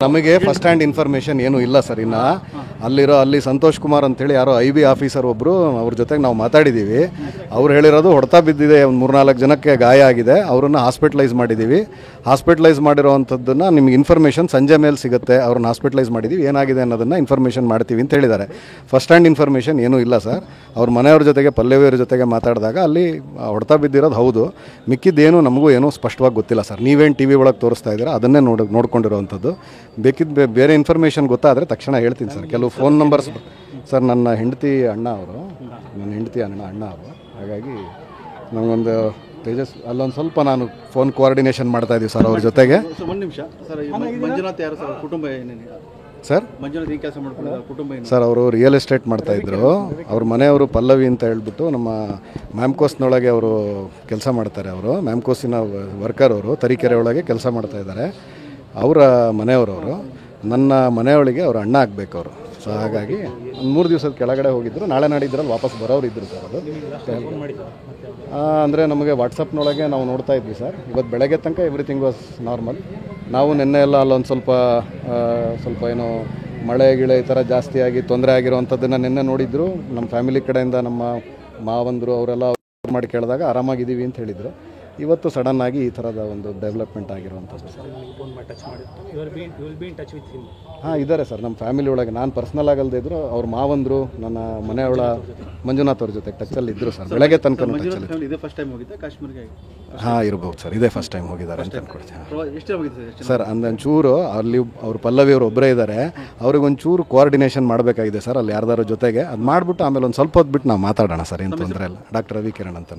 ನಮಗೆ first hand information ಏನೂ ಇಲ್ಲ ಸರ್. ಇನ್ನು ಅಲ್ಲಿ ಸಂತೋಷ್ ಕುಮಾರ್ ಅಂತೇಳಿ ಯಾರೋ IB ಆಫೀಸರ್ ಒಬ್ಬರು, ಅವ್ರ ಜೊತೆಗೆ ನಾವು ಮಾತಾಡಿದ್ದೀವಿ. ಅವ್ರು ಹೇಳಿರೋದು ಹೊಡೆತ ಬಿದ್ದಿದೆ, ಒಂದು 3-4 ಜನಕ್ಕೆ ಗಾಯ ಆಗಿದೆ, ಅವರನ್ನು ಹಾಸ್ಪಿಟಲೈಸ್ ಮಾಡಿದ್ದೀವಿ. ಹಾಸ್ಪಿಟಲೈಸ್ ಮಾಡಿರೋವಂಥದ್ದನ್ನು ನಿಮ್ಗೆ ಇನ್ಫಾರ್ಮೇಷನ್ ಸಂಜೆ ಮೇಲೆ ಸಿಗುತ್ತೆ. ಅವ್ರನ್ನ ಹಾಸ್ಪಿಟಲೈಸ್ ಮಾಡಿದ್ದೀವಿ, ಏನಾಗಿದೆ ಅನ್ನೋದನ್ನು ಇನ್ಫಾರ್ಮೇಷನ್ ಮಾಡ್ತೀವಿ ಅಂತ ಹೇಳಿದ್ದಾರೆ. ಫಸ್ಟ್ ಹ್ಯಾಂಡ್ ಇನ್ಫಾರ್ಮೇಷನ್ ಏನೂ ಇಲ್ಲ ಸರ್. ಅವ್ರ ಮನೆಯವ್ರ ಜೊತೆಗೆ ಪಲ್ಲವಿಯವ್ರ ಜೊತೆಗೆ ಮಾತಾಡಿದಾಗ ಅಲ್ಲಿ ಹೊಡೆತ ಬಿದ್ದಿರೋದು ಹೌದು, ಮಿಕ್ಕಿದ್ದೇನು ನಮಗೂ ಏನೂ ಸ್ಪಷ್ಟವಾಗಿ ಗೊತ್ತಿಲ್ಲ ಸರ್. ನೀವೇನು TV ಒಳಗೆ ತೋರಿಸ್ತಾ ಇದ್ದೀರಾ ಅದನ್ನೇ ನೋಡ್ಕೊಂಡಿರೋವಂಥದ್ದು. ಬೇಕಿದ್ದು ಬೇರೆ ಇನ್ಫಾರ್ಮೇಷನ್ ಗೊತ್ತಾದರೆ ತಕ್ಷಣ ಹೇಳ್ತೀನಿ ಸರ್. ಕೆಲವು ಫೋನ್ ನಂಬರ್ಸ್ ಸರ್, ನನ್ನ ಹೆಂಡತಿ ಅಣ್ಣ ಅವರು, ಅಣ್ಣ ಅವರು. ಹಾಗಾಗಿ ನಮಗೊಂದು ತೇಜಸ್ ಅಲ್ಲೊಂದು ಸ್ವಲ್ಪ ನಾನು ಫೋನ್ ಕೋಆರ್ಡಿನೇಷನ್ ಮಾಡ್ತಾ ಇದ್ದೀವಿ ಸರ್ ಅವ್ರ ಜೊತೆಗೆ. ಒಂದು ನಿಮಿಷ ಸರ್, ಮಂಜುನಾಥ್ ಯಾರು ಸರ್, ಕುಟುಂಬ ಏನೇನು ಸರ್? ಮಂಜುನಾಥ್ ಈ ಕೆಲಸ ಮಾಡ್ಕೊಂಡು ಕುಟುಂಬ ಏನು ಸರ್? ಅವರು ರಿಯಲ್ ಎಸ್ಟೇಟ್ ಮಾಡ್ತಾಯಿದ್ರು. ಅವ್ರ ಮನೆಯವರು ಪಲ್ಲವಿ ಅಂತ ಹೇಳ್ಬಿಟ್ಟು ನಮ್ಮ ಮ್ಯಾಮ್ಕೋಸ್ನೊಳಗೆ ಅವರು ಕೆಲಸ ಮಾಡ್ತಾರೆ. ಅವರು ಮ್ಯಾಮ್ಕೋಸಿನ ವರ್ಕರ್, ಅವರು ತರೀಕೆರೆ ಒಳಗೆ ಕೆಲಸ ಮಾಡ್ತಾಯಿದ್ದಾರೆ. ಅವರ ಮನೆಯವರವರು ನನ್ನ ಮನೆಯೊಳಗೆ ಅವ್ರ ಅಣ್ಣ ಆಗಬೇಕು ಅವರು. ಸೊ ಹಾಗಾಗಿ ಒಂದು 3 ದಿವಸದ ಕೆಳಗಡೆ ಹೋಗಿದ್ದರು. ನಾಳೆ ನಾಡಿದ್ರಲ್ಲಿ ವಾಪಸ್ ಬರೋರು ಇದ್ದರು ಸರ್. ಅದು ಅಂದರೆ ನಮಗೆ ವಾಟ್ಸಪ್ನೊಳಗೆ ನಾವು ನೋಡ್ತಾ ಇದ್ವಿ ಸರ್. ಇವತ್ತು ಬೆಳಗ್ಗೆ ತನಕ ಎವ್ರಿಥಿಂಗ್ ವಾಸ್ ನಾರ್ಮಲ್. ನಾವು ನಿನ್ನೆ ಎಲ್ಲ ಅಲ್ಲೊಂದು ಸ್ವಲ್ಪ ಏನೋ ಮಳೆ ಗಿಳೆ ಈ ಥರ ಜಾಸ್ತಿಯಾಗಿ ತೊಂದರೆ ಆಗಿರೋವಂಥದ್ದನ್ನು ನಿನ್ನೆ ನೋಡಿದ್ರು. ನಮ್ಮ ಫ್ಯಾಮಿಲಿ ಕಡೆಯಿಂದ ನಮ್ಮ ಮಾವಂದರು ಅವರೆಲ್ಲ ಮಾಡಿ ಕೇಳಿದಾಗ ಆರಾಮಾಗಿದ್ದೀವಿ ಅಂತ ಹೇಳಿದರು. ಇವತ್ತು ಸಡನ್ನಾಗಿ ಈ ಥರದ ಒಂದು ಡೆವಲಪ್ಮೆಂಟ್ ಆಗಿರುವಂಥದ್ದು. ಹಾಂ, ಇದ್ದಾರೆ ಸರ್ ನಮ್ಮ ಫ್ಯಾಮಿಲಿ ಒಳಗೆ. ನಾನು ಪರ್ಸ್ನಲ್ ಆಗಲ್ದೇ ಇದ್ರು ಅವ್ರ ಮಾವಂದರು ನನ್ನ ಮನೆಯವಳ ಮಂಜುನಾಥ್ ಅವ್ರ ಜೊತೆ ಟಚ್ಚಲ್ಲಿ ಇದ್ದರು ಸರ್. ಬೆಳಗ್ಗೆ ತನಕ ಹಾಂ ಇರ್ಬೋದು ಸರ್. ಇದೇ ಫಸ್ಟ್ ಟೈಮ್ ಹೋಗಿದ್ದಾರೆ ಅಂತ ಅನ್ಕೊಡ್ತೀನಿ ಸರ್. ಒಂಚೂರು ಅಲ್ಲಿ ಅವ್ರ ಪಲ್ಲವಿಯವರು ಒಬ್ಬರೇ ಇದ್ದಾರೆ, ಅವ್ರಿಗೆ ಒಂಚೂರು ಕೋಆರ್ಡಿನೇಷನ್ ಮಾಡಬೇಕಾಗಿದೆ ಸರ್ ಅಲ್ಲಿ ಯಾರ್ದಾರ ಜೊತೆಗೆ. ಅದು ಮಾಡಿಬಿಟ್ಟು ಆಮೇಲೆ ಒಂದು ಸ್ವಲ್ಪ ಹೊತ್ತು ಬಿಟ್ಟು ನಾವು ಮಾತಾಡೋಣ ಸರ್. ಏನು ತೊಂದರೆ ಇಲ್ಲ. ಡಾಕ್ಟರ್ ರವಿಕಿರಣ್ ಅಂತ.